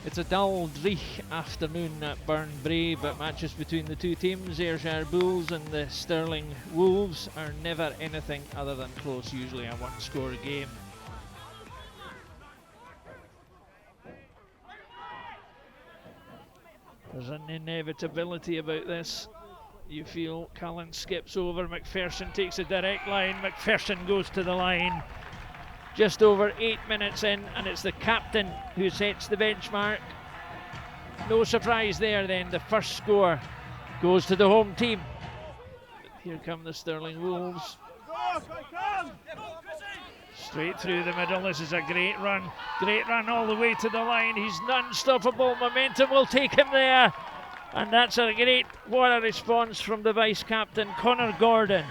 It's a dull, dreich afternoon at Burnbrae, but matches between the two teams, Ayrshire Bulls and the Stirling Wolves, are never anything other than close, usually a one-score game. There's an inevitability about this. You feel Cullen skips over, McPherson takes a direct line, McPherson goes to the line. Just over 8 minutes in, and it's the captain who sets the benchmark. No surprise there then, the first score goes to the home team. Here come the Stirling Wolves. Straight through the middle, this is a great run all the way to the line. He's unstoppable, momentum will take him there. And that's a great, what a response from the vice-captain, Connor Gordon.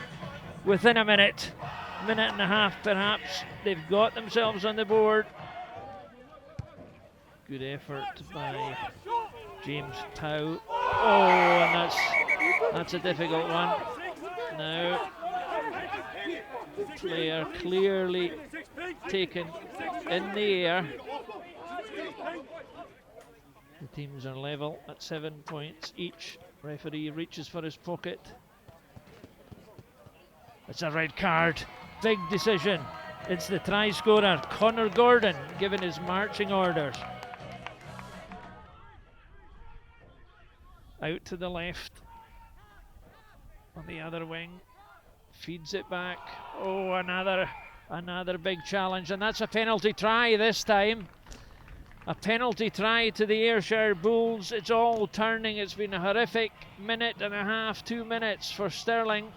Within a minute and a half perhaps, they've got themselves on the board. Good effort by James Tau. Oh, and that's a difficult one. Now, player clearly taken in the air. The teams are level at 7 points each. Referee reaches for his pocket. It's a red card. Big decision. It's the try scorer, Connor Gordon, given his marching orders. Out to the left. On the other wing. Feeds it back. Oh, another big challenge, and that's a penalty try this time. A penalty try to the Ayrshire Bulls. It's all turning. It's been a horrific minute and a half, 2 minutes for Stirling.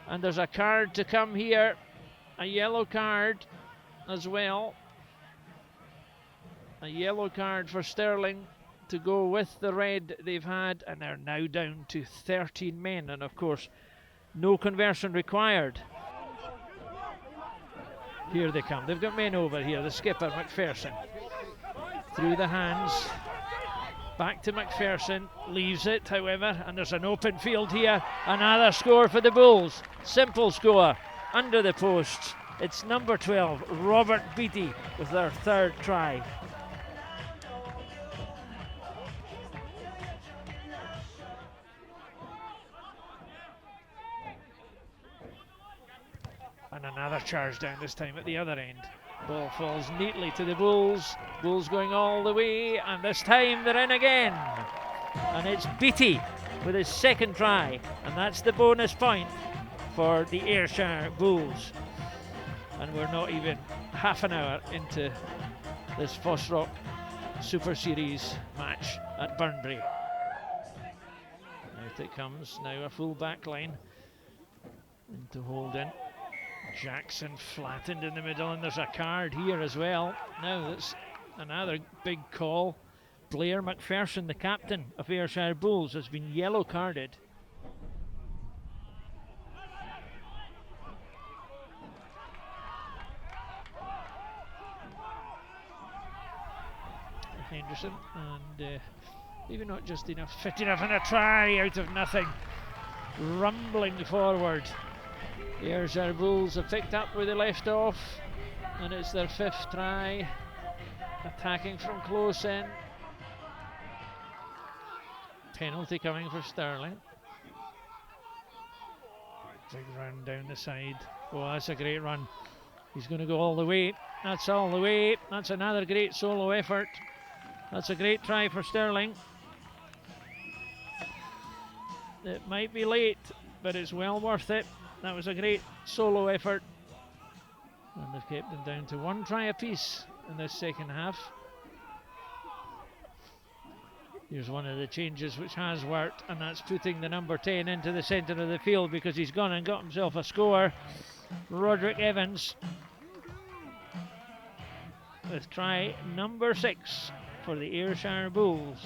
And there's a card to come here, a yellow card as well. A yellow card for Stirling to go with the red they've had, and they're now down to 13 men, and of course no conversion required. Here they come, they've got men over here, the skipper McPherson. Through the hands, back to McPherson, leaves it however, and there's an open field here. Another score for the Bulls, simple score, under the posts. It's number 12, Robert Beattie, with their third try. And another charge down, this time at the other end. Ball falls neatly to the Bulls. Bulls going all the way, and this time they're in again. And it's Beattie with his second try, and that's the bonus point for the Ayrshire Bulls. And we're not even half an hour into this FOSROC Super Series match at Burnbrae. Out it comes, now a full back line into Holden. Jackson flattened in the middle, and there's a card here as well. Now that's another big call. Blair McPherson, the captain of Ayrshire Bulls, has been yellow carded. Henderson, and maybe not just enough, fit enough, and a try out of nothing. Rumbling forward. The Ayrshire Bulls have picked up where they left off, and it's their fifth try. Attacking from close in. Penalty coming for Stirling. Big run down the side. Oh, that's a great run. He's going to go all the way. That's all the way. That's another great solo effort. That's a great try for Stirling. It might be late, but it's well worth it. That was a great solo effort. And they've kept them down to one try apiece in this second half. Here's one of the changes which has worked, and that's putting the number 10 into the centre of the field, because he's gone and got himself a score. Roderick Evans with try number 6 for the Ayrshire Bulls.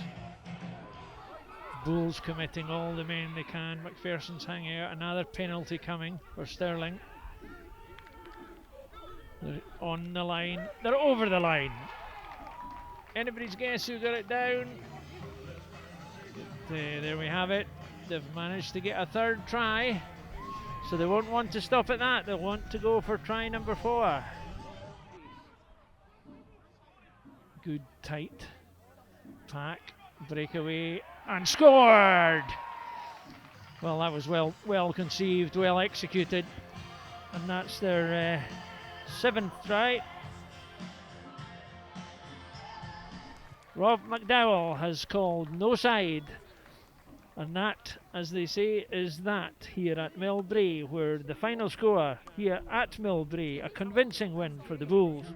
Bulls committing all the men they can. McPherson's hanging out. Another penalty coming for Stirling. They're on the line. They're over the line. Anybody's guess who got it down? There we have it. They've managed to get a third try. So they won't want to stop at that. They'll want to go for try number 4. Good tight pack. Breakaway. And scored! Well, that was well conceived, well executed. And that's their 7th try. Rob McDowell has called no side. And that, as they say, is that here at Millbrae, where the final score here at Millbrae, a convincing win for the Bulls.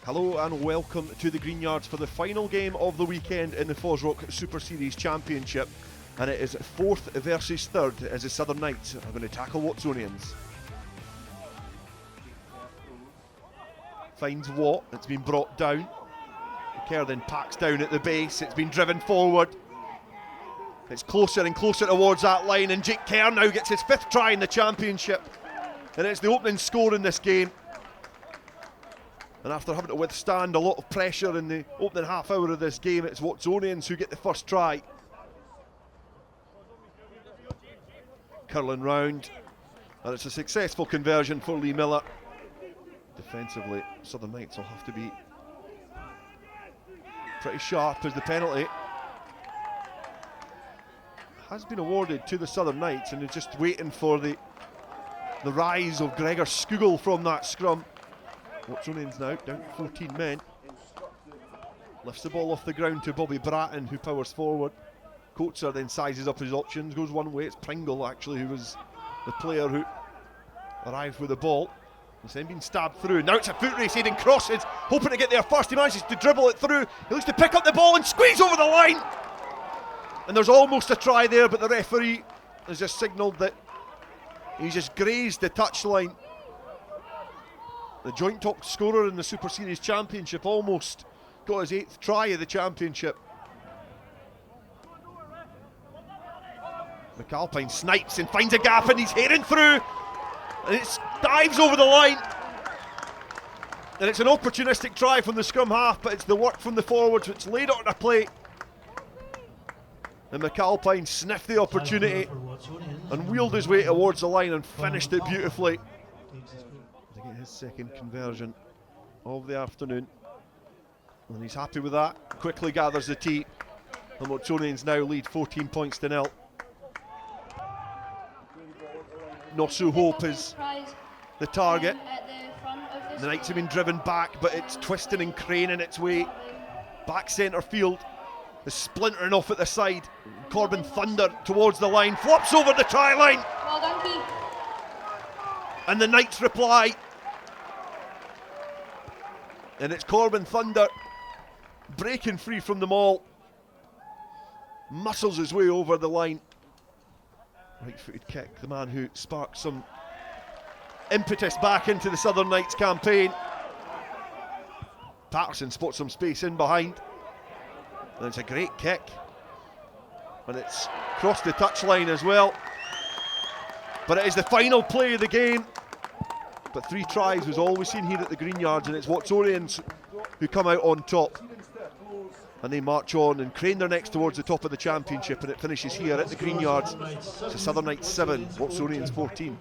Hello and welcome to the Green Yards for the final game of the weekend in the FOSROC Super Series Championship. And it is 4th versus 3rd as the Southern Knights are going to tackle Watsonians. Finds Watt, it's been brought down. Kerr then packs down at the base, it's been driven forward. It's closer and closer towards that line, and Jake Kerr now gets his 5th try in the championship. And it's the opening score in this game. And after having to withstand a lot of pressure in the opening half hour of this game, it's Watsonians who get the first try. Curling round, and it's a successful conversion for Lee Miller. Defensively, Southern Knights will have to be pretty sharp as the penalty has been awarded to the Southern Knights, and they're just waiting for the rise of Gregor Skugel from that scrum. Watsonians now down to 14 men. Lifts the ball off the ground to Bobby Bratton, who powers forward. Coates then sizes up his options, goes one way. It's Pringle actually who was the player who arrived with the ball. He's then been stabbed through. Now it's a foot race. Aidan crosses, hoping to get there first. He manages to dribble it through. He looks to pick up the ball and squeeze over the line. And there's almost a try there, but the referee has just signalled that he's just grazed the touchline. The joint top scorer in the Super Series Championship almost got his 8th try of the championship. McAlpine snipes and finds a gap, and he's heading through, and it dives over the line. And it's an opportunistic try from the scrum half, but it's the work from the forwards which laid it on a plate. And McAlpine sniffed the opportunity and wheeled his way towards the line and finished it beautifully. To get his 2nd conversion of the afternoon, and he's happy with that. Quickly gathers the tee, and Watsonians now lead 14 points to 0. Nosu Hope is the target. The Knights have been driven back, but it's twisting and craning its way back centre field. Is splintering off at the side. Corbin Thunder towards the line, flops over the try line. Well done, Keith. And the Knights reply. And it's Corbin Thunder breaking free from them all. Muscles his way over the line. Right-footed kick, the man who sparked some impetus back into the Southern Knights campaign. Patterson spots some space in behind. And it's a great kick. And it's crossed the touchline as well. But it is the final play of the game. But 3 tries was all we've seen here at the Green Yards, and it's Watsonians who come out on top. And they march on and crane their necks towards the top of the championship, and it finishes here at the Green Yards. It's a Southern Knights 7, Watsonians 14.